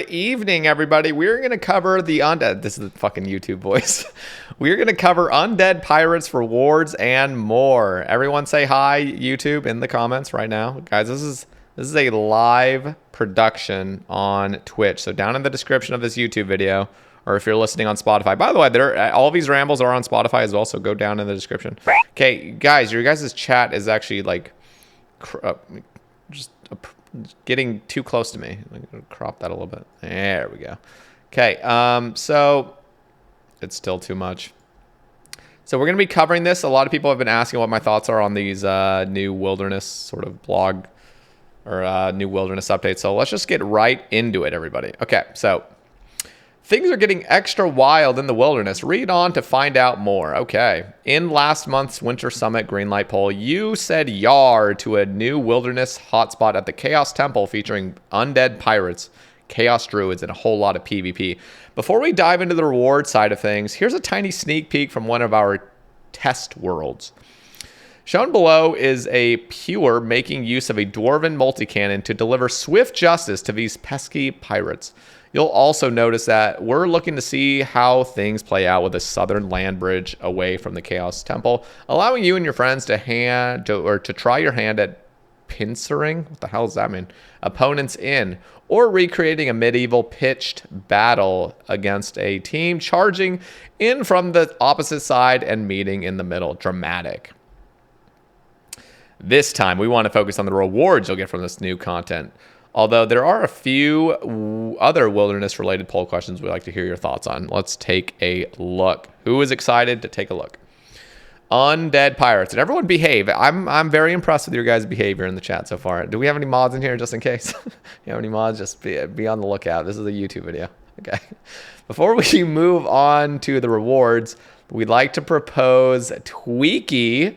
Evening, everybody. We're going to cover the undead. This is the fucking YouTube voice. We're going to cover undead pirates, rewards, and more. Everyone say hi, YouTube, in the comments right now. Guys, this is a live production on Twitch. So down in the description of this YouTube video, or if you're listening on Spotify. By the way, all these rambles are on Spotify as well, so go down in the description. Okay, guys, your guys' chat is actually like getting too close to me. I'm gonna crop that a little bit. There we go. Okay, so it's still too much. So we're gonna be covering this. A lot of people have been asking what my thoughts are on these new wilderness sort of blog or new wilderness updates. So let's just get right into it, everybody. Okay, so things are getting extra wild in the wilderness. Read on to find out more. Okay. In last month's Winter Summit Greenlight poll, you said yar to a new wilderness hotspot at the Chaos Temple featuring undead pirates, Chaos Druids, and a whole lot of PvP. Before we dive into the reward side of things, here's a tiny sneak peek from one of our test worlds. Shown below is a pure making use of a dwarven multi-cannon to deliver swift justice to these pesky pirates. You'll also notice that we're looking to see how things play out with a southern land bridge away from the Chaos Temple, allowing you and your friends to try your hand at pincering, what the hell does that mean, opponents in, or recreating a medieval pitched battle against a team charging in from the opposite side and meeting in the middle. Dramatic. This time, we want to focus on the rewards you'll get from this new content. Although there are a few other wilderness-related poll questions we'd like to hear your thoughts on. Let's take a look. Who is excited to take a look? Undead pirates. And everyone behave. I'm very impressed with your guys' behavior in the chat so far. Do we have any mods in here just in case? You have any mods? Just be on the lookout. This is a YouTube video. Okay. Before we move on to the rewards, we'd like to propose tweaking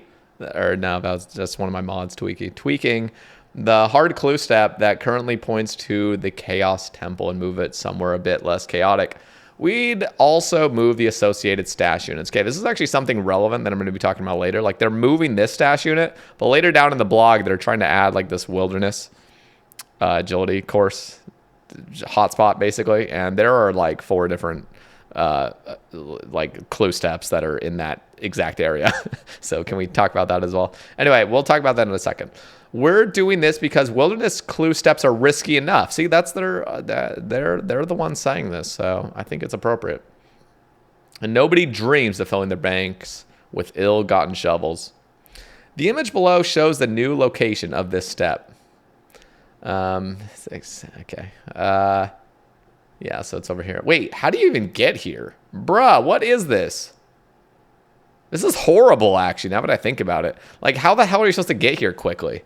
the hard clue step that currently points to the Chaos Temple and move it somewhere a bit less chaotic. We'd also move the associated stash units. Okay, this is actually something relevant that I'm going to be talking about later. Like, they're moving this stash unit, but later down in the blog, they're trying to add like this wilderness agility course hotspot, basically. And there are like 4 different like clue steps that are in that exact area. So can we talk about that as well? Anyway, we'll talk about that in a second. We're doing this because wilderness clue steps are risky enough. See, that's they're the ones saying this, so I think it's appropriate. And nobody dreams of filling their banks with ill-gotten shovels. The image below shows the new location of this step. Okay. Yeah, so it's over here. Wait, how do you even get here? Bruh, what is this? This is horrible, actually, now that I think about it. Like, how the hell are you supposed to get here quickly?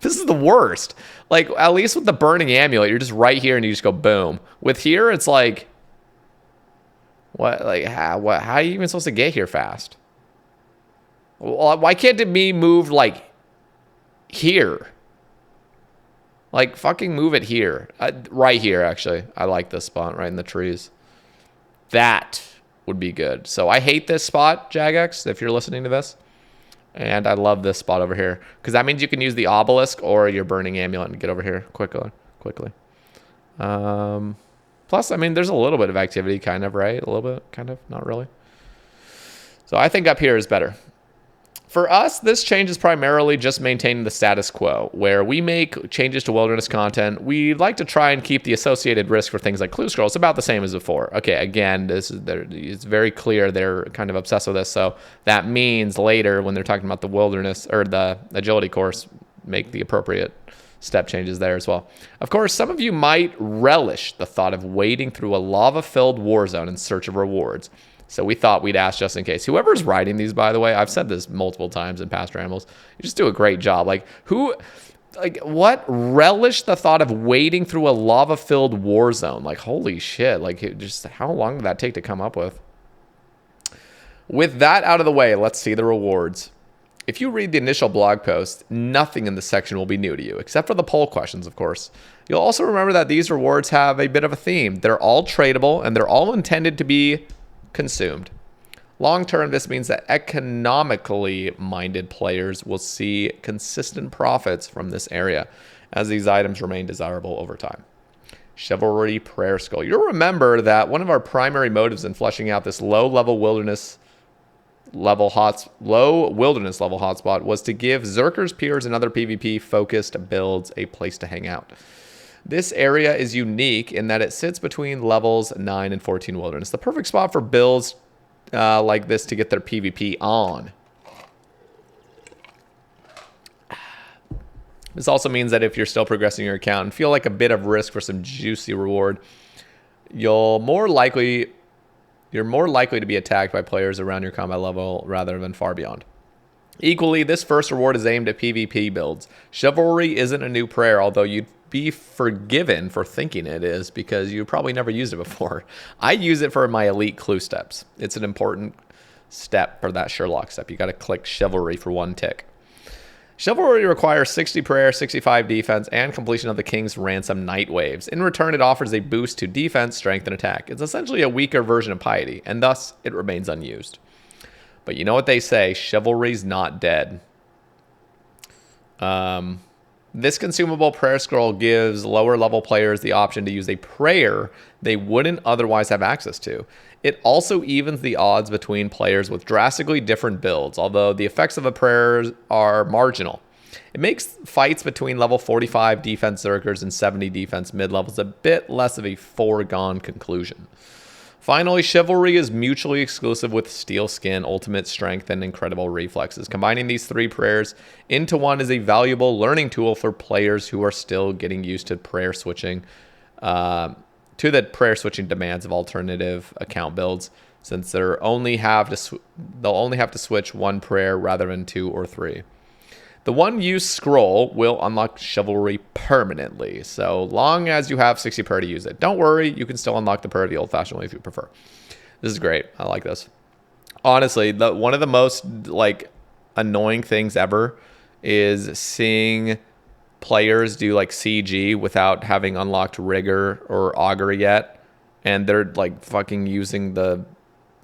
This is the worst. Like, at least with the burning amulet, you're just right here and you just go boom. With here, it's like, what? Like, how are you even supposed to get here fast? Well, why can't it be moved, like, here? Like, fucking move it here. Right here, actually. I like this spot, right in the trees. That would be good. So I hate this spot, Jagex, if you're listening to this. And I love this spot over here. Because that means you can use the obelisk or your burning amulet and get over here quickly. Plus, I mean, there's a little bit of activity, kind of, right? A little bit, kind of, not really. So I think up here is better. For us, this change is primarily just maintaining the status quo. Where we make changes to wilderness content, we like to try and keep the associated risk for things like clue scrolls about the same as before. Okay, again, it's very clear they're kind of obsessed with this. So that means later when they're talking about the wilderness or the agility course, make the appropriate step changes there as well. Of course, some of you might relish the thought of wading through a lava-filled war zone in search of rewards. So we thought we'd ask just in case. Whoever's writing these, by the way, I've said this multiple times in past rambles, you just do a great job. Like, what relish the thought of wading through a lava-filled war zone? Like, holy shit. Like, just how long did that take to come up with? With that out of the way, let's see the rewards. If you read the initial blog post, nothing in this section will be new to you, except for the poll questions, of course. You'll also remember that these rewards have a bit of a theme. They're all tradable, and they're all intended to be consumed. Long term, this means that economically minded players will see consistent profits from this area as these items remain desirable over time. Chivalry Prayer Scroll. You'll remember that one of our primary motives in fleshing out this low wilderness level hotspot was to give Zerkers, Peers, and other PvP focused builds a place to hang out. This area is unique in that it sits between levels 9 and 14 wilderness. The perfect spot for builds like this to get their PvP on. This also means that if you're still progressing your account and feel like a bit of risk for some juicy reward, you're more likely to be attacked by players around your combat level rather than far beyond. Equally, this first reward is aimed at PvP builds. Chivalry isn't a new prayer, although you'd be forgiven for thinking it is because you probably never used it before. I use it for my elite clue steps. It's an important step for that Sherlock step. You got to click Chivalry for one tick. Chivalry requires 60 prayer, 65 defense, and completion of the King's Ransom Night Waves. In return, it offers a boost to defense, strength, and attack. It's essentially a weaker version of Piety, and thus it remains unused. But you know what they say, chivalry's not dead. This consumable prayer scroll gives lower level players the option to use a prayer they wouldn't otherwise have access to. It also evens the odds between players with drastically different builds, although the effects of a prayer are marginal. It makes fights between level 45 defense Zerkers and 70 defense mid-levels a bit less of a foregone conclusion. Finally, Chivalry is mutually exclusive with Steel Skin, Ultimate Strength, and Incredible Reflexes. Combining these three prayers into one is a valuable learning tool for players who are still getting used to prayer switching, to the prayer switching demands of alternative account builds, since they'll only have to switch one prayer rather than 2 or 3. The one-use scroll will unlock Chivalry permanently, so long as you have 60 prayer to use it. Don't worry, you can still unlock the prayer the old-fashioned way if you prefer. This is great. I like this. Honestly, one of the most annoying things ever is seeing players do CG without having unlocked Rigor or Augury yet, and they're fucking using the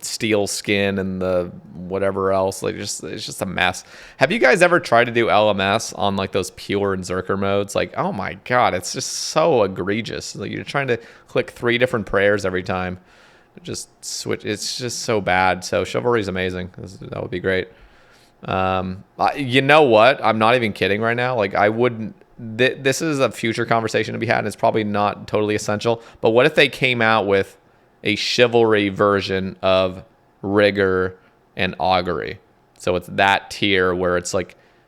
Steel Skin and the whatever else. It's just a mess. Have you guys ever tried to do LMS on those pure and Zerker modes? Oh my god, it's just so egregious. You're trying to click 3 different prayers every time. Just switch. It's just so bad. So Chivalry is amazing. That would be great. You know what? I'm not even kidding right now. I wouldn't. This is a future conversation to be had, and it's probably not totally essential. But what if they came out with a Chivalry version of Rigor and Augury? So it's that tier where it's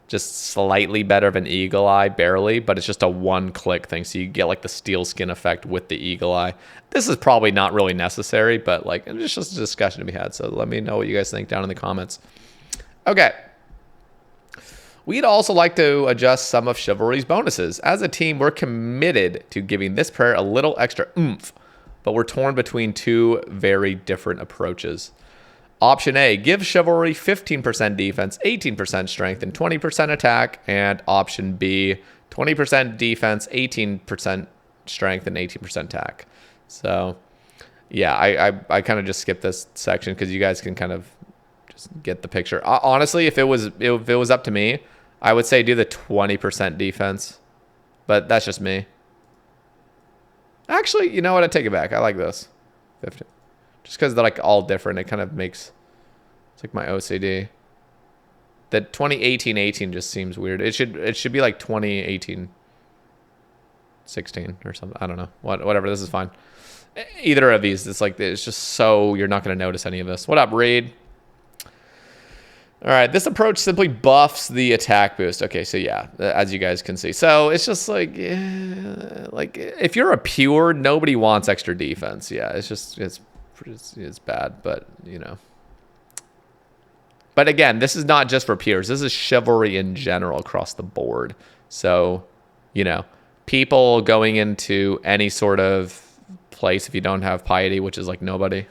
just slightly better than Eagle Eye, barely, but it's just a one-click thing. So you get the Steel Skin effect with the Eagle Eye. This is probably not really necessary, but it's just a discussion to be had. So let me know what you guys think down in the comments. Okay. We'd also like to adjust some of Chivalry's bonuses. As a team, we're committed to giving this prayer a little extra oomph, but we're torn between 2 very different approaches. Option A, give Chivalry 15% defense, 18% strength, and 20% attack. And option B, 20% defense, 18% strength, and 18% attack. So, yeah, I kind of just skipped this section because you guys can kind of just get the picture. Honestly, if it was up to me, I would say do the 20% defense, but that's just me. Actually, you know what? I take it back. I like this. 50. Just because they're all different, it kind of makes... It's my OCD. The 2018-18 just seems weird. It should be 2018-16 or something. I don't know. Whatever. This is fine. Either of these, it's just so you're not going to notice any of this. What up, Reed? All right, this approach simply buffs the attack boost. Okay, so yeah, as you guys can see. So it's just if you're a pure, nobody wants extra defense. Yeah, it's bad, but But again, this is not just for pures. This is Chivalry in general across the board. So, people going into any sort of place, if you don't have Piety, which is nobody,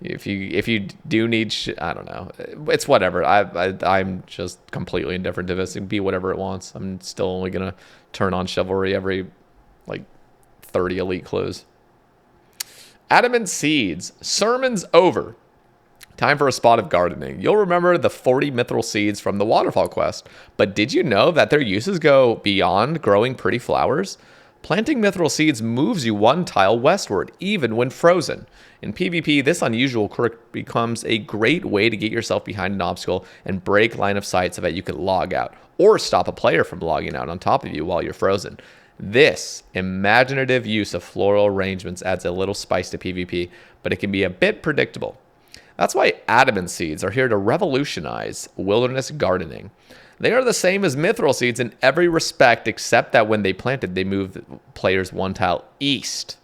if you do need, I don't know, it's whatever. I'm just completely indifferent to this. It can be whatever it wants. I'm still only gonna turn on Chivalry every 30 elite clues. Adamant seeds. Sermon's over. Time for a spot of gardening. You'll remember the 40 mithril seeds from the waterfall quest, but did you know that their uses go beyond growing pretty flowers? Planting mithril seeds moves you 1 tile westward, even when frozen. In PvP, this unusual quirk becomes a great way to get yourself behind an obstacle and break line of sight so that you can log out, or stop a player from logging out on top of you while you're frozen. This imaginative use of floral arrangements adds a little spice to PvP, but it can be a bit predictable. That's why Adamant seeds are here to revolutionize wilderness gardening. They are the same as mithril seeds in every respect, except that when they planted, they moved players 1 tile east.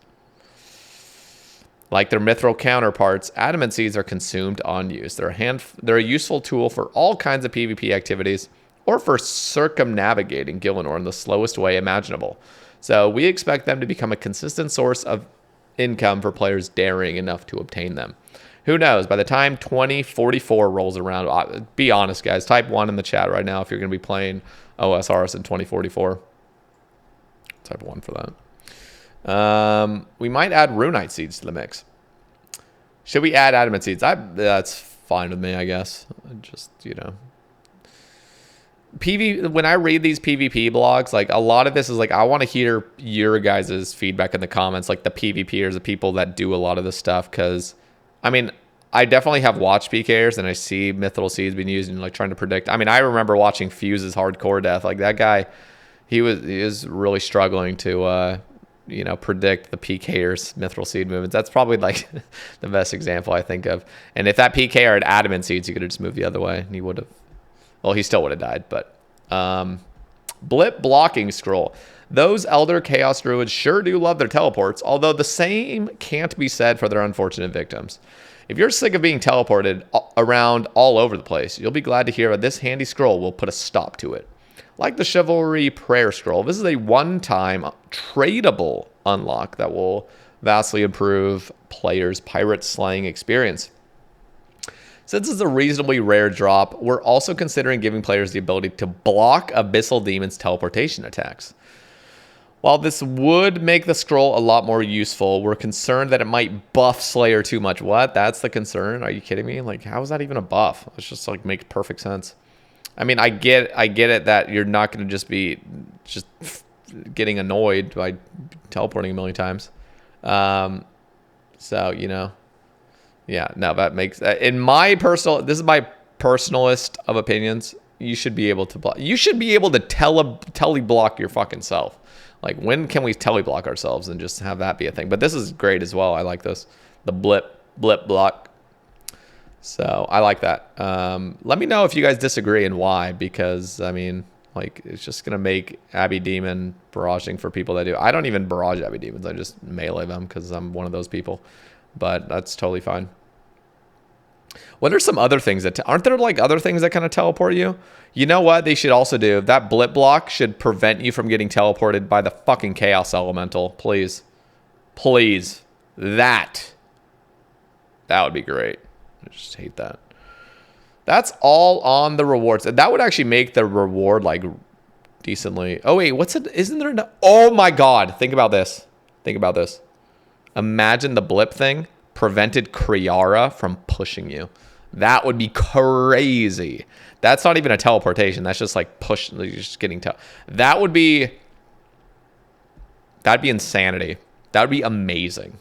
Like their mithril counterparts, Adamant seeds are consumed on use. They're a useful tool for all kinds of PvP activities, or for circumnavigating Gillinor in the slowest way imaginable. So we expect them to become a consistent source of income for players daring enough to obtain them. Who knows? By the time 2044 rolls around, be honest, guys. Type 1 in the chat right now if you're going to be playing OSRs in 2044. Type 1 for that. We might add Runite seeds to the mix. Should we add Adamant seeds? That's fine with me, I guess. Just, you know. When I read these PvP blogs, like a lot of this is like, I want to hear your guys' feedback in the comments, like the PvPers, the people that do a lot of this stuff, because I mean, I definitely have watched PKers and I see mithril seeds being used and like trying to predict. I mean, I remember watching Fuse's Hardcore Death. Like that guy, he is really struggling to, you know, predict the PKers mithril seed movements. That's probably like the best example I think of. And if that PKer had Adamant seeds, he could have just moved the other way and he would have, well, he still would have died. But Blip blocking scroll. Those Elder Chaos Druids sure do love their teleports, although the same can't be said for their unfortunate victims. If you're sick of being teleported around all over the place, you'll be glad to hear that this handy scroll will put a stop to it. Like the Chivalry Prayer Scroll, this is a one-time tradable unlock that will vastly improve players' pirate slaying experience. Since it's a reasonably rare drop, we're also considering giving players the ability to block Abyssal Demon's teleportation attacks. While this would make the scroll a lot more useful, we're concerned that it might buff Slayer too much. What? That's the concern? Are you kidding me? Like, how is that even a buff? It's just like makes perfect sense. I mean, I get it that you're not going to just be getting annoyed by teleporting a million times. So, you know, yeah, no, that makes, in my personal, this is my personalist of opinions. You should be able to block. You should be able to tele block your fucking self. Like, when can we teleblock ourselves and just have that be a thing? But this is great as well. I like this. The blip block. So I like that. Let me know if you guys disagree and why, because, I mean, like, it's just going to make Abbey Demon barraging for people that do. I don't even barrage Abbey Demons. I just melee them because I'm one of those people. But that's totally fine. What are some other things that aren't there like other things that kind of teleport you? You know what they should also do? That blip block should prevent you from getting teleported by the fucking Chaos Elemental. Please. Please. That would be great. I just hate that. That's all on the rewards. And that would actually make the reward like decently. Oh wait, what's it? Isn't there no, oh my god. Think about this. Think about this. Imagine the blip thing prevented Kriara from pushing you. That would be crazy. That's not even a teleportation. That's just like push. You're just getting that'd be insanity. That would be amazing.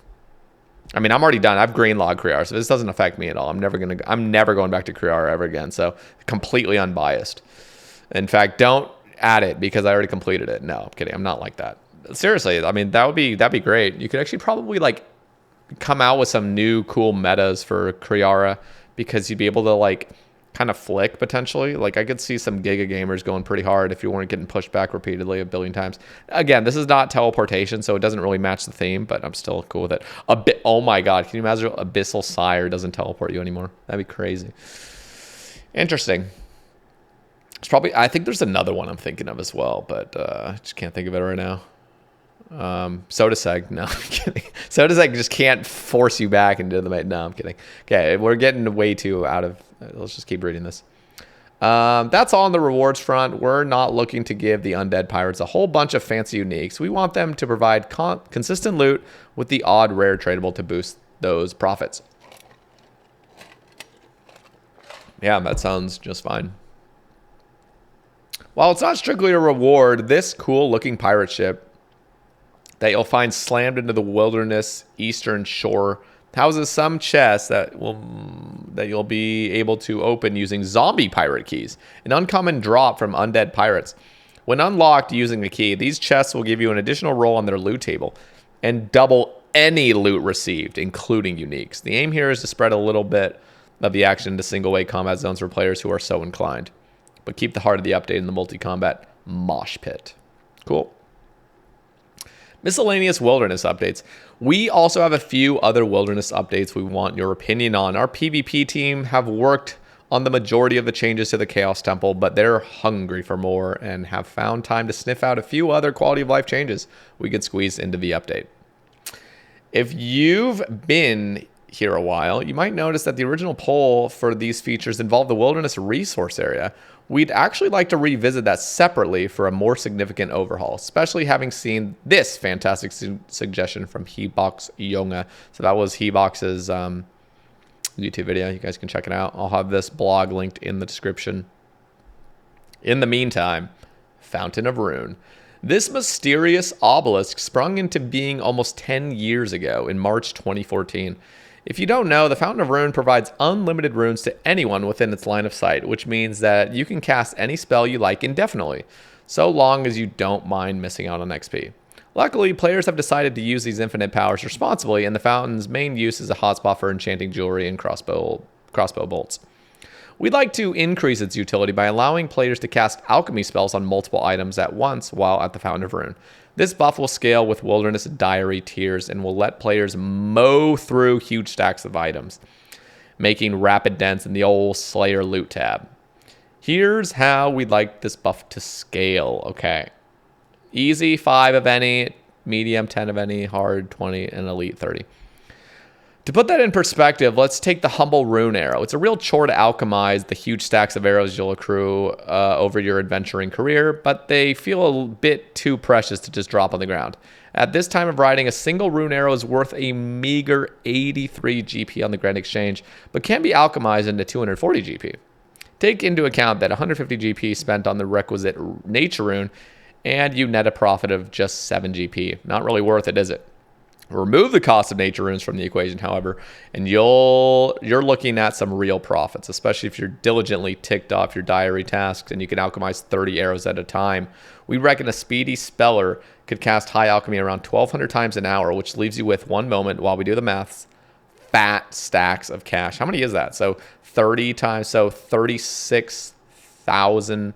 I mean, I'm already done. I've green log Kriara, so this doesn't affect me at all. I'm never going back to Kriara ever again. So completely unbiased. In fact, don't add it because I already completed it. No, I'm kidding. I'm not like that. Seriously, I mean, that'd be great. You could actually probably like come out with some new cool metas for Kriara because you'd be able to like kind of flick potentially. Like I could see some Giga gamers going pretty hard if you weren't getting pushed back repeatedly a billion times. Again, this is not teleportation, so it doesn't really match the theme, but I'm still cool with it. Oh my god, can you imagine Abyssal Sire doesn't teleport you anymore? That'd be crazy. Interesting. It's probably, I think there's another one I'm thinking of as well, but I just can't think of it right now. Sodaseg, no, I'm kidding. Sodaseg just can't force you back into the no, I'm kidding. Okay, we're getting way too out of, let's just keep reading this. That's all on the rewards front. We're not looking to give the undead pirates a whole bunch of fancy uniques. We want them to provide consistent loot with the odd rare tradable to boost those profits. Yeah, that sounds just fine. While it's not strictly a reward, this cool looking pirate ship that you'll find slammed into the wilderness eastern shore houses some chests that you'll be able to open using zombie pirate keys, an uncommon drop from undead pirates. When unlocked using the key, these chests will give you an additional roll on their loot table and double any loot received, including uniques. The aim here is to spread a little bit of the action into single-way combat zones for players who are so inclined, but keep the heart of the update in the multi-combat mosh pit. Cool. Miscellaneous wilderness updates. We also have a few other wilderness updates we want your opinion on. Our PvP team have worked on the majority of the changes to the Chaos Temple, but they're hungry for more and have found time to sniff out a few other quality of life changes we could squeeze into the update. If you've been here a while, you might notice that the original poll for these features involved the wilderness resource area. We'd actually like to revisit that separately for a more significant overhaul, especially having seen this fantastic suggestion from Hebox Yonga. So that was Hebox's YouTube video. You guys can check it out. I'll have this blog linked in the description. In the meantime, Fountain of Rune. This mysterious obelisk sprung into being almost 10 years ago in March 2014. If you don't know, the Fountain of Rune provides unlimited runes to anyone within its line of sight, which means that you can cast any spell you like indefinitely, so long as you don't mind missing out on XP. Luckily, players have decided to use these infinite powers responsibly, and the Fountain's main use is a hotspot for enchanting jewelry and crossbow bolts. We'd like to increase its utility by allowing players to cast alchemy spells on multiple items at once while at the Fountain of Rune. This buff will scale with Wilderness Diary tiers and will let players mow through huge stacks of items, making rapid dents in the old Slayer loot tab. Here's how we'd like this buff to scale. Okay. Easy, 5 of any, medium, 10 of any, hard, 20, and elite, 30. To put that in perspective, let's take the humble rune arrow. It's a real chore to alchemize the huge stacks of arrows you'll accrue over your adventuring career, but they feel a bit too precious to just drop on the ground. At this time of writing, a single rune arrow is worth a meager 83 GP on the Grand Exchange, but can be alchemized into 240 GP. Take into account that 150 GP spent on the requisite nature rune, and you net a profit of just 7 GP. Not really worth it, is it? Remove the cost of nature runes from the equation, however, and you're looking at some real profits, especially if you're diligently ticked off your diary tasks and you can alchemize 30 arrows at a time. We reckon a speedy speller could cast high alchemy around 1,200 times an hour, which leaves you with, one moment while we do the maths, fat stacks of cash. How many is that? So 30 times, so 36,000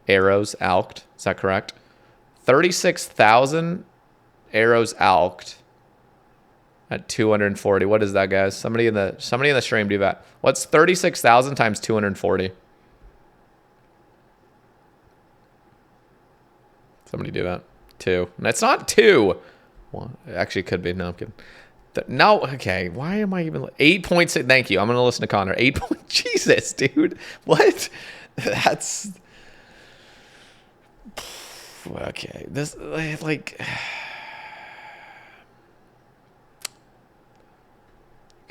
arrows alked. Is that correct? 36,000 arrows alked at 240. What is that, guys? Somebody in the stream do that. What's 36,000 times 240? Somebody do that. 2. That's not 2. Well, it actually could be. No, I'm kidding. No, okay. Why am I even 8.6? Thank you. I'm gonna listen to Connor. 8. Jesus, dude. What? That's okay. This like.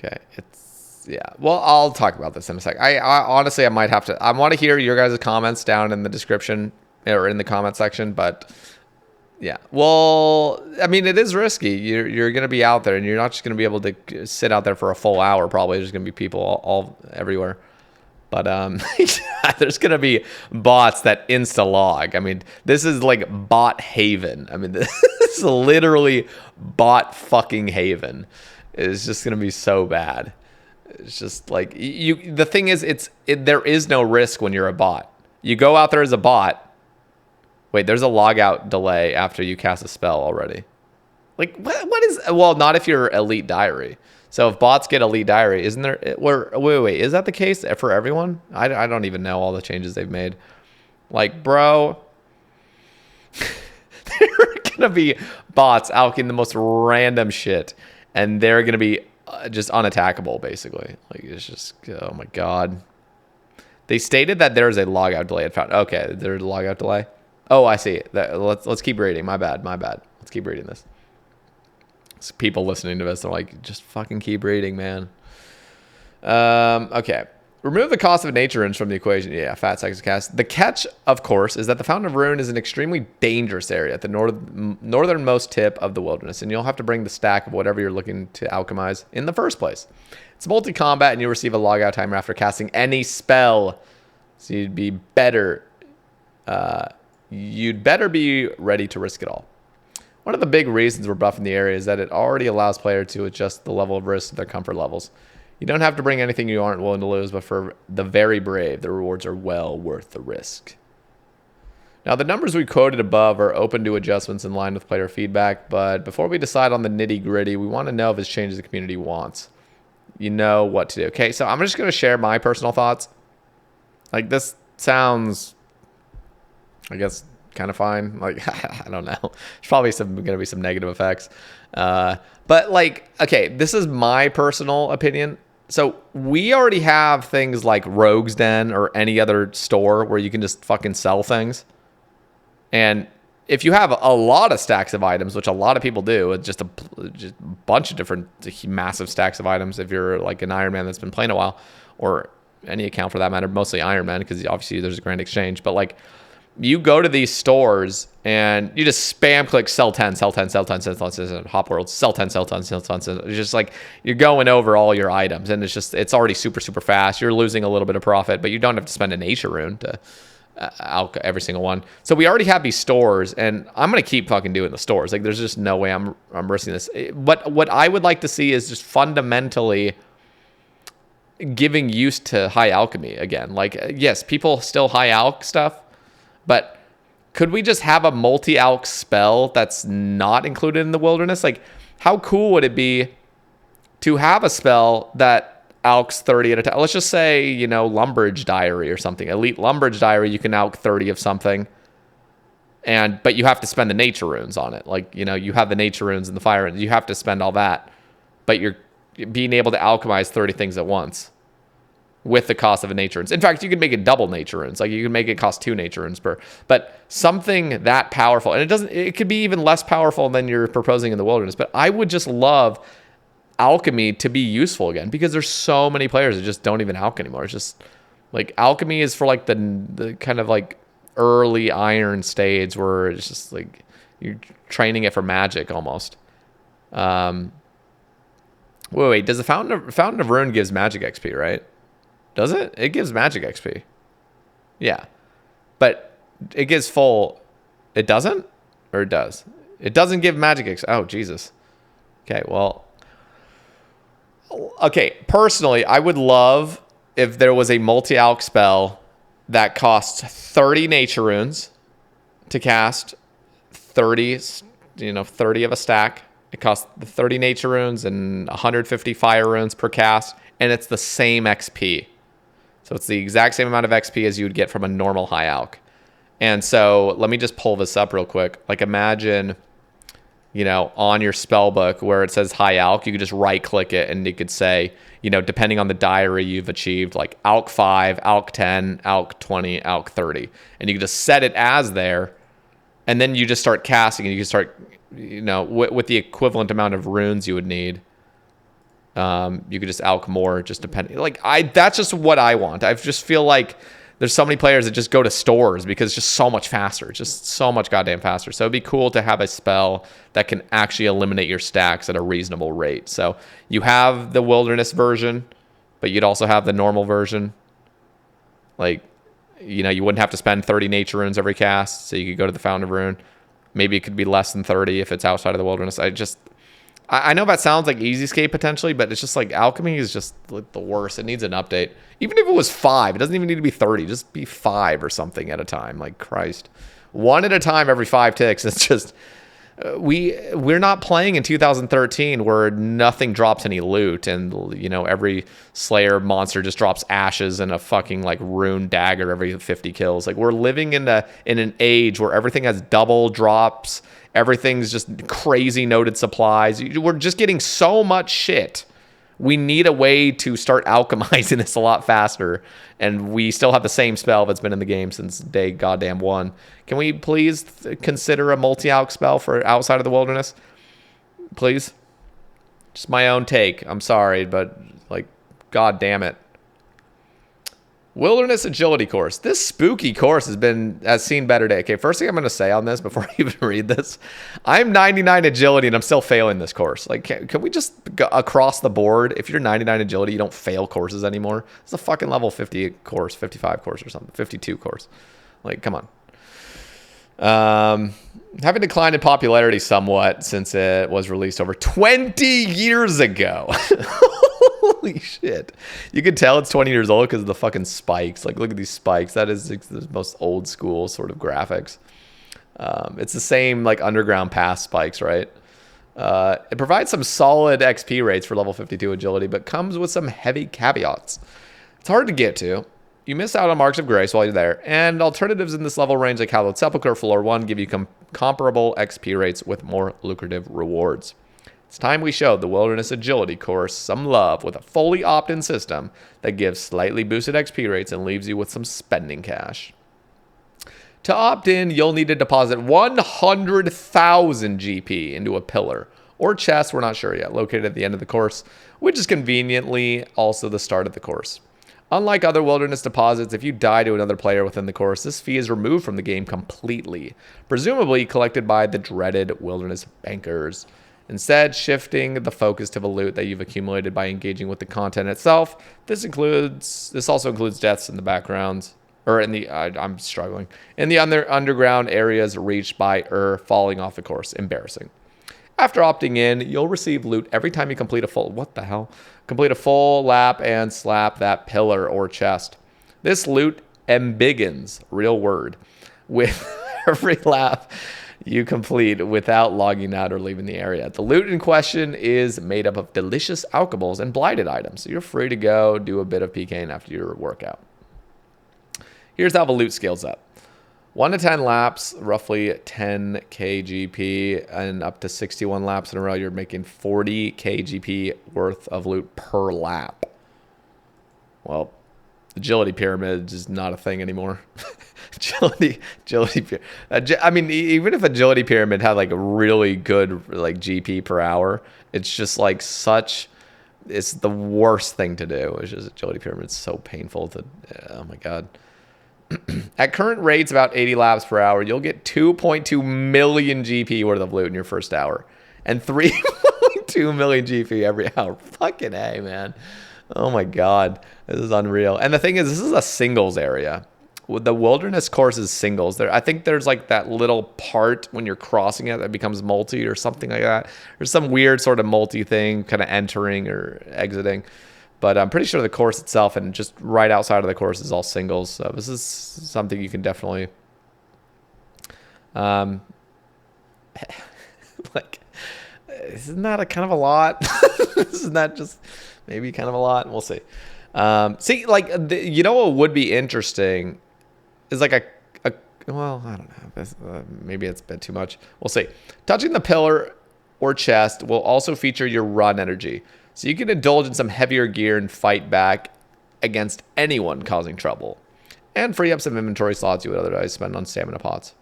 Okay, it's, yeah. Well, I'll talk about this in a sec. I honestly, I might have to, I want to hear your guys' comments down in the description or in the comment section, but yeah. Well, I mean, it is risky. You're going to be out there and you're not just going to be able to sit out there for a full hour. Probably there's going to be people all everywhere. But yeah, there's going to be bots that insta-log. I mean, this is like bot haven. I mean, this is literally bot fucking haven. It's just going to be so bad. It's just like the thing is, there is no risk when you're a bot. You go out there as a bot. Wait, there's a logout delay after you cast a spell already. Like what is, well, not if you're elite diary. So if bots get elite diary, isn't there, wait, is that the case for everyone? I don't even know all the changes they've made. Like, bro, there are going to be bots alking the most random shit. And they're going to be just unattackable, basically. Like, it's just, oh my God. They stated that there's a logout delay. Okay, there's a logout delay. Oh, I see. Let's keep reading. My bad. Let's keep reading this. It's people listening to this, they're like, just fucking keep reading, man. Okay. Remove the cost of nature runes from the equation. Yeah, fat seconds to cast. The catch, of course, is that the Fountain of Rune is an extremely dangerous area at the northernmost tip of the wilderness, and you'll have to bring the stack of whatever you're looking to alchemize in the first place. It's multi-combat, and you'll receive a logout timer after casting any spell. So you'd better be ready to risk it all. One of the big reasons we're buffing the area is that it already allows players to adjust the level of risk to their comfort levels. You don't have to bring anything you aren't willing to lose, but for the very brave, the rewards are well worth the risk. Now, the numbers we quoted above are open to adjustments in line with player feedback, but before we decide on the nitty-gritty, we want to know if it's changes the community wants. You know what to do. Okay, so I'm just going to share my personal thoughts. Like, this sounds, I guess, kind of fine. Like, I don't know. There's probably going to be some negative effects. But, like, okay, this is my personal opinion. So we already have things like Rogue's Den or any other store where you can just fucking sell things. And if you have a lot of stacks of items, which a lot of people do, it's just a bunch of different massive stacks of items. If you're like an Iron Man that's been playing a while, or any account for that matter, mostly Iron Man, because obviously there's a grand exchange. But like, you go to these stores and you just spam click sell 10, sell 10, sell 10, sell 10, sell 10, Hop World, sell 10, sell 10, sell 10. It's just like you're going over all your items, and it's already super, super fast. You're losing a little bit of profit, but you don't have to spend a nature rune to out every single one. So we already have these stores, and I'm going to keep fucking doing the stores. Like, there's just no way I'm risking this. But what I would like to see is just fundamentally giving use to high alchemy again. Like, yes, people still high alch stuff, but could we just have a multi-alch spell that's not included in the wilderness? Like, how cool would it be to have a spell that alchs 30 at a time? Let's just say, you know, Lumbridge Diary or something. Elite Lumbridge Diary, you can alch 30 of something, but you have to spend the nature runes on it. Like, you know, you have the nature runes and the fire runes. You have to spend all that, but you're being able to alchemize 30 things at once with the cost of a nature runes. In fact, you can make it double nature runes. Like, you can make it cost 2 nature runes per. But something that powerful, and it could be even less powerful than you're proposing in the wilderness. But I would just love alchemy to be useful again, because there's so many players that just don't even alch anymore. It's just like alchemy is for like the kind of like early iron stage where it's just like you're training it for magic almost. Wait, does the Fountain of Rune gives magic XP, right? Does it? It gives magic XP. Yeah. But it gives full... It doesn't? Or it does? It doesn't give magic XP. Oh, Jesus. Okay, well... Okay, personally, I would love if there was a multi-alch spell that costs 30 nature runes to cast, 30 of a stack. It costs 30 nature runes and 150 fire runes per cast, and it's the same XP. So it's the exact same amount of XP as you would get from a normal high alch. And so let me just pull this up real quick. Like, imagine, you know, on your spell book where it says high alch, you could just right click it and you could say, you know, depending on the diary you've achieved, like alch 5, alch 10, alch 20, alch 30. And you can just set it as there. And then you just start casting, and you can start, you know, with the equivalent amount of runes you would need. You could just alch more, just depending. Like, that's just what I want. I just feel like there's so many players that just go to stores because it's just so much faster. It's just so much goddamn faster. So it'd be cool to have a spell that can actually eliminate your stacks at a reasonable rate. So you have the wilderness version, but you'd also have the normal version. Like, you know, you wouldn't have to spend 30 nature runes every cast, so you could go to the Fountain of Rune. Maybe it could be less than 30 if it's outside of the wilderness. I know that sounds like Easyscape potentially, but it's just like alchemy is just like the worst. It needs an update. Even if it was 5, it doesn't even need to be 30. Just be 5 or something at a time. Like, Christ. 1 at a time every 5 ticks. It's just... We're not playing in 2013 where nothing drops any loot, and, you know, every Slayer monster just drops ashes and a fucking like rune dagger every 50 kills. Like, we're living in an age where everything has double drops, everything's just crazy noted supplies. We're just getting so much shit. We need a way to start alchemizing this a lot faster, and we still have the same spell that's been in the game since day goddamn one. Can we please consider a multi-alch spell for outside of the wilderness? Please? Just my own take. I'm sorry, but, like, god damn it. Wilderness Agility course. This spooky course has seen better day. Okay, first thing I'm going to say on this before I even read this, I'm 99 agility and I'm still failing this course. Like, can we just go across the board? If you're 99 agility, you don't fail courses anymore. It's a fucking level 50 course, 55 course or something, 52 course. Like, come on. Having declined in popularity somewhat since it was released over 20 years ago. Holy shit. You can tell it's 20 years old because of the fucking spikes. Like, look at these spikes. That is the most old school sort of graphics. It's the same, like, underground pass spikes, right? It provides some solid XP rates for level 52 agility, but comes with some heavy caveats. It's hard to get to. You miss out on Marks of Grace while you're there, and alternatives in this level range like Hallowed Sepulchre Floor 1 give you comparable XP rates with more lucrative rewards. It's time we showed the Wilderness Agility course some love with a fully opt-in system that gives slightly boosted XP rates and leaves you with some spending cash. To opt in, you'll need to deposit 100,000 GP into a pillar or chest, we're not sure yet, located at the end of the course, which is conveniently also the start of the course. Unlike other wilderness deposits, if you die to another player within the course, this fee is removed from the game completely, presumably collected by the dreaded wilderness bankers. Instead, shifting the focus to the loot that you've accumulated by engaging with the content itself. This also includes deaths in the background, or in the I'm struggling in the underground areas reached by falling off the course. Embarrassing. After opting in, you'll receive loot every time you complete a full lap and slap that pillar or chest. This loot embiggens, real word, with every lap you complete without logging out or leaving the area. The loot in question is made up of delicious alcohols and blighted items, so you're free to go do a bit of PKing after your workout. Here's how the loot scales up. 1 to 10 laps, roughly 10 KGP, and up to 61 laps in a row, you're making 40 KGP worth of loot per lap. Well, agility pyramid is not a thing anymore. agility pyramid. I mean, even if agility pyramid had like a really good like GP per hour, it's just like it's the worst thing to do. It's just agility pyramid. It's so painful to, oh my God. At current rates, about 80 laps per hour, you'll get 2.2 million GP worth of loot in your first hour. And 3.2 million GP every hour. Fucking A, man. Oh my God. This is unreal. And the thing is, this is a singles area. The wilderness course is singles. I think there's like that little part when you're crossing it that becomes multi or something like that. There's some weird sort of multi thing kind of entering or exiting. But I'm pretty sure the course itself and just right outside of the course is all singles. So this is something you can definitely, like, isn't that a kind of a lot? Isn't that just maybe kind of a lot? We'll see. See, like, you know what would be interesting is like well, I don't know. Maybe it's a bit too much. We'll see. Touching the pillar or chest will also feature your run energy. So you can indulge in some heavier gear and fight back against anyone causing trouble. And free up some inventory slots you would otherwise spend on stamina pots.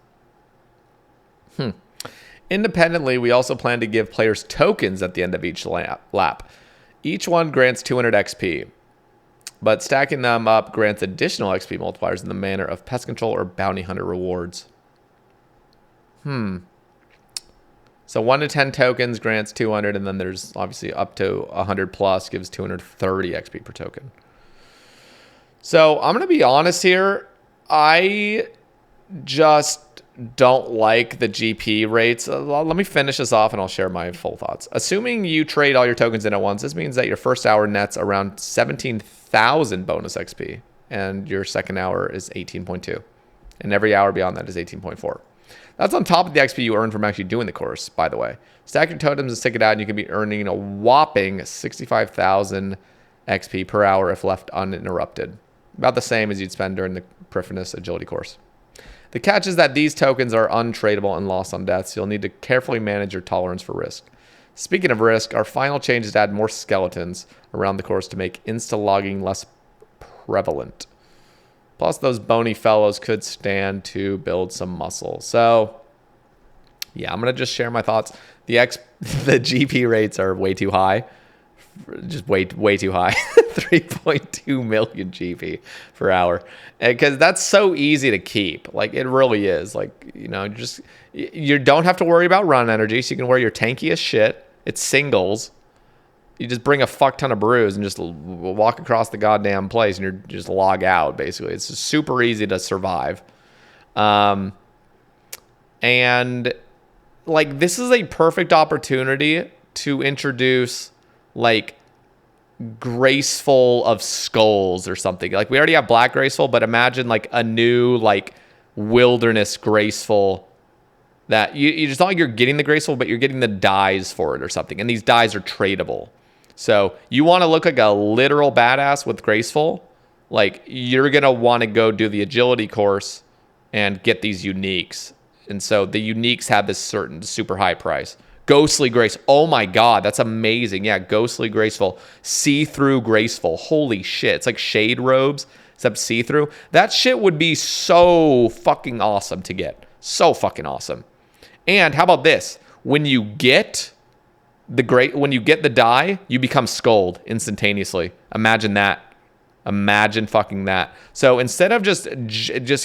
Independently, we also plan to give players tokens at the end of each lap. Each one grants 200 XP. But stacking them up grants additional XP multipliers in the manner of pest control or bounty hunter rewards. So 1 to 10 tokens grants 200, and then there's obviously up to 100 plus gives 230 XP per token. So I'm going to be honest here. I just don't like the GP rates. Let me finish this off and I'll share my full thoughts. Assuming you trade all your tokens in at once, this means that your first hour nets around 17,000 bonus XP, and your second hour is 18.2. And every hour beyond that is 18.4. That's on top of the XP you earn from actually doing the course, by the way. Stack your totems and stick it out, and you can be earning a whopping 65,000 XP per hour if left uninterrupted. About the same as you'd spend during the Perfinis Agility course. The catch is that these tokens are untradeable and lost on death, so you'll need to carefully manage your tolerance for risk. Speaking of risk, our final change is to add more skeletons around the course to make insta-logging less prevalent. Plus, those bony fellows could stand to build some muscle. So, yeah, I'm going to just share my thoughts. The GP rates are way too high just way too high. 3.2 million GP per hour, because that's so easy to keep. Like, it really is. Like, you know, just you don't have to worry about run energy, so you can wear your tankiest shit. It's singles. You just bring a fuck ton of brews and just walk across the goddamn place, and you're just log out. Basically, it's just super easy to survive. And like, this is a perfect opportunity to introduce like graceful of skulls or something. Like, we already have black graceful, but imagine like a new like wilderness graceful that you just not like you're getting the graceful, but you're getting the dyes for it or something. And these dyes are tradable. So you want to look like a literal badass with graceful, like you're going to want to go do the agility course and get these uniques. And so the uniques have this certain super high price. Ghostly Grace. Oh my God, that's amazing. Yeah, Ghostly Graceful. See-through Graceful. Holy shit. It's like shade robes, except see-through. That shit would be so fucking awesome to get. So fucking awesome. And how about this? When you get the dye, you become Scold instantaneously. Imagine that. Imagine fucking that. So instead of just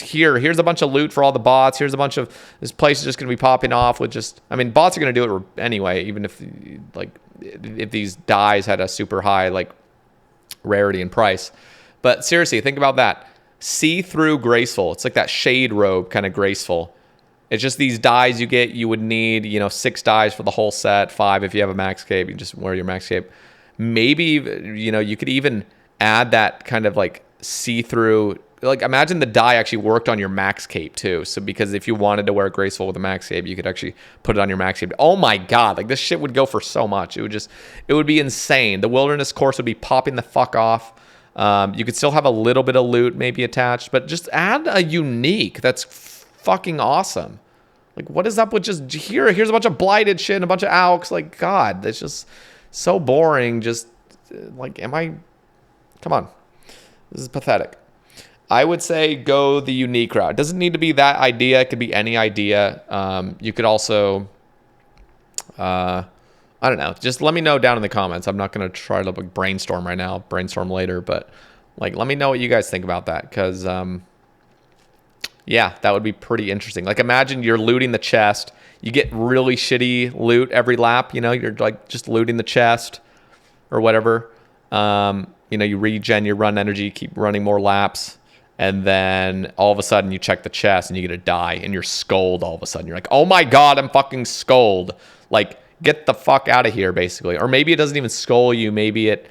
here's a bunch of loot for all the bots. Here's a bunch of, this place is just going to be popping off with just, I mean, bots are going to do it anyway, even if these dyes had a super high like rarity and price. But seriously, think about that. See-through graceful. It's like that shade robe kind of graceful. It's just these dyes you get. You would need, 6 dyes for the whole set, 5 if you have a max cape. You just wear your max cape. Maybe, you could even add that kind of like see-through, like imagine the dye actually worked on your max cape too. So because if you wanted to wear graceful with a max cape, you could actually put it on your max cape. Oh my God, like this shit would go for so much. It would be insane. The wilderness course would be popping the fuck off. You could still have a little bit of loot maybe attached, but just add a unique. That's fucking awesome. Like, what is up with just here's a bunch of blighted shit and a bunch of alks. Like, God, that's just so boring. Just like, come on. This is pathetic. I would say go the unique route. It doesn't need to be that idea. It could be any idea. You could also, I don't know. Just let me know down in the comments. I'm not going to try to brainstorm right now. Brainstorm later. But like, let me know what you guys think about that. Because, yeah, that would be pretty interesting. Like, imagine you're looting the chest. You get really shitty loot every lap. You're like just looting the chest or whatever. You regen your run energy, keep running more laps. And then all of a sudden you check the chest and you get a die and you're Scold all of a sudden. You're like, oh my God, I'm fucking Scold. Like, get the fuck out of here, basically. Or maybe it doesn't even Scold you. Maybe it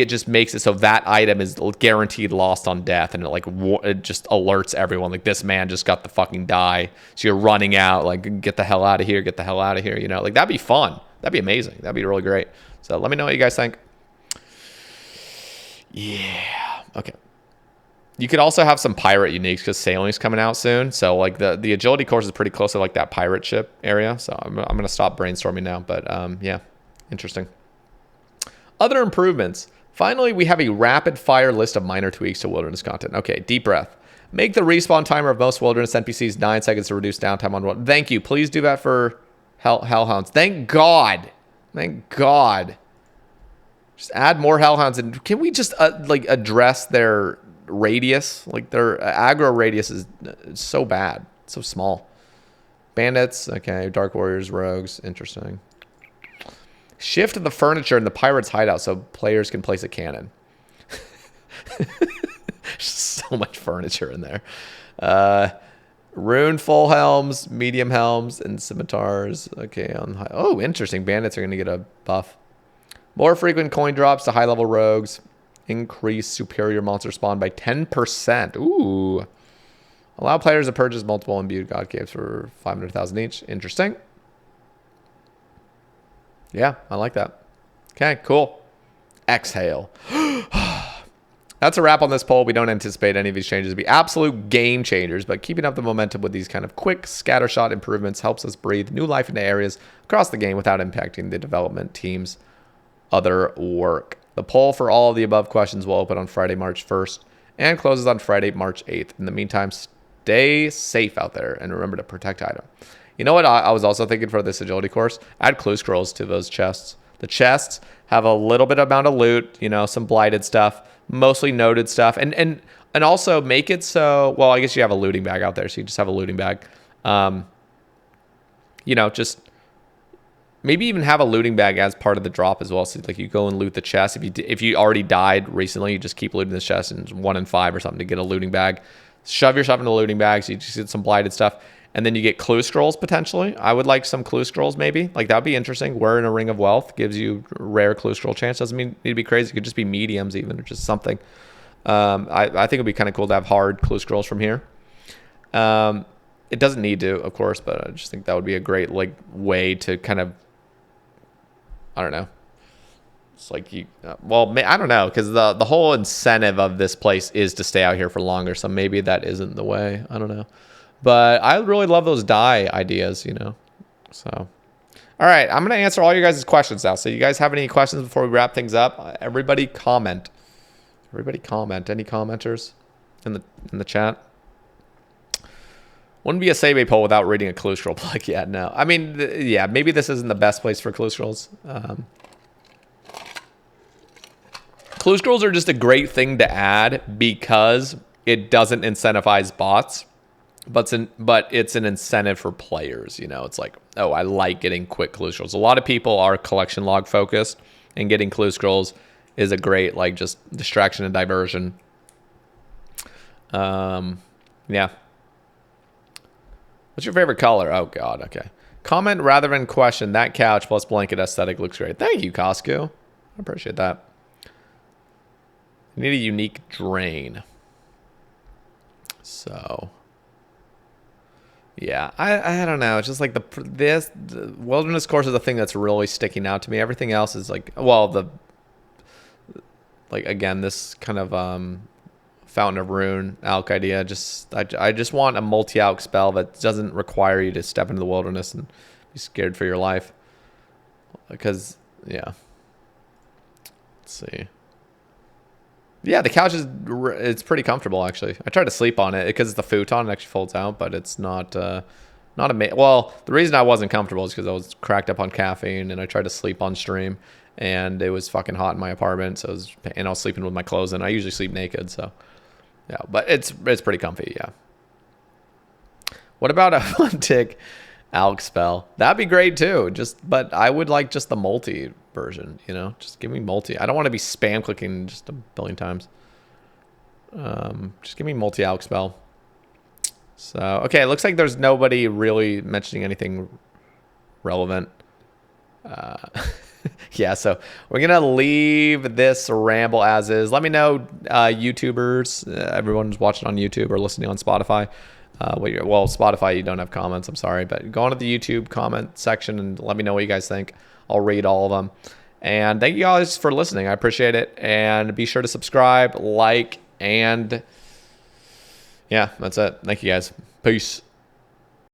just makes it so that item is guaranteed lost on death, and it just alerts everyone like, this man just got the fucking die. So you're running out, like, get the hell out of here, get the hell out of here. Like, that'd be fun. That'd be amazing. That'd be really great. So let me know what you guys think. Yeah. Okay. You could also have some pirate uniques because sailing's coming out soon. So like the agility course is pretty close to like that pirate ship area. So I'm gonna stop brainstorming now. But yeah, interesting. Other improvements. Finally, we have a rapid fire list of minor tweaks to wilderness content. Okay, deep breath. Make the respawn timer of most wilderness NPCs 9 seconds to reduce downtime on one. Thank you. Please do that for Hellhounds. Thank God. Thank God. Just add more Hellhounds. And can we just address their radius? Like, their aggro radius is so bad. So small. Bandits. Okay. Dark Warriors. Rogues. Interesting. Shift the furniture in the pirate's hideout so players can place a cannon. So much furniture in there. Rune full helms, medium helms, and scimitars. Okay. Oh, interesting. Bandits are going to get a buff. More frequent coin drops to high-level rogues. Increase superior monster spawn by 10%. Ooh. Allow players to purchase multiple imbued god caves for 500,000 each. Interesting. Yeah, I like that. Okay, cool. Exhale. That's a wrap on this poll. We don't anticipate any of these changes to be absolute game changers, but keeping up the momentum with these kind of quick scattershot improvements helps us breathe new life into areas across the game without impacting the development team's other work. The poll for all of the above questions will open on Friday, March 1st and closes on Friday, March 8th. In the meantime, stay safe out there and remember to protect item. You know what I was also thinking for this agility course? Add clue scrolls to those chests. The chests have a little bit amount of loot, you know, some blighted stuff, mostly noted stuff, and also make it so, well, I guess you have a looting bag out there, so you just have a looting bag. You know, just maybe even have a looting bag as part of the drop as well. So like you go and loot the chest. If you already died recently, you just keep looting the chest and 1 in 5 or something to get a looting bag. Shove yourself into the looting bag so you just get some blighted stuff. And then you get clue scrolls potentially. I would like some clue scrolls maybe. Like that would be interesting. We're in a ring of wealth. Gives you rare clue scroll chance. Doesn't need to be crazy. It could just be mediums even or just something. I think it'd be kind of cool to have hard clue scrolls from here. It doesn't need to, of course, but I just think that would be a great like way to kind of, I don't know. It's like you, well, I don't know, because the whole incentive of this place is to stay out here for longer. So maybe that isn't the way. I don't know. But I really love those die ideas, you know. So, all right, I'm going to answer all you guys' questions now. So you guys have any questions before we wrap things up? Everybody comment. Everybody comment. Any commenters in the chat? Wouldn't be a Sebe poll without reading a clue scroll plug yet. No. I mean, yeah, maybe this isn't the best place for clue scrolls. Clue scrolls are just a great thing to add because it doesn't incentivize bots. But it's an incentive for players, you know. It's like, oh, I like getting quick clue scrolls. A lot of people are collection log focused, and getting clue scrolls is a great like just distraction and diversion. Yeah. What's your favorite color? Oh God, okay. Comment rather than question. That couch plus blanket aesthetic looks great. Thank you, Costco. I appreciate that. I need a unique drain. So. Yeah, I don't know. It's just like the wilderness course is the thing that's really sticking out to me. Everything else is like, well, again, this kind of Fountain of Rune alch idea. I just want a multi-alch spell that doesn't require you to step into the wilderness and be scared for your life. Because yeah, let's see. Yeah, the couch it's pretty comfortable actually. I tried to sleep on it because it's the futon. It actually folds out, but it's not amazing. Well, the reason I wasn't comfortable is because I was cracked up on caffeine and I tried to sleep on stream, and it was fucking hot in my apartment. So I was sleeping with my clothes in. I usually sleep naked, so yeah. But it's pretty comfy, yeah. What about a one tick alch spell? That'd be great too. But I would like just the multi version, you know. Just give me multi. I don't want to be spam clicking just a billion times. Just give me multi alch spell. So okay, it looks like there's nobody really mentioning anything relevant. Yeah, so we're gonna leave this ramble as is. Let me know, YouTubers, everyone who's watching on YouTube or listening on Spotify. Well, Spotify, you don't have comments. I'm sorry, but go on to the YouTube comment section and let me know what you guys think. I'll read all of them. And thank you guys for listening. I appreciate it. And be sure to subscribe, like, and yeah, that's it. Thank you guys. Peace.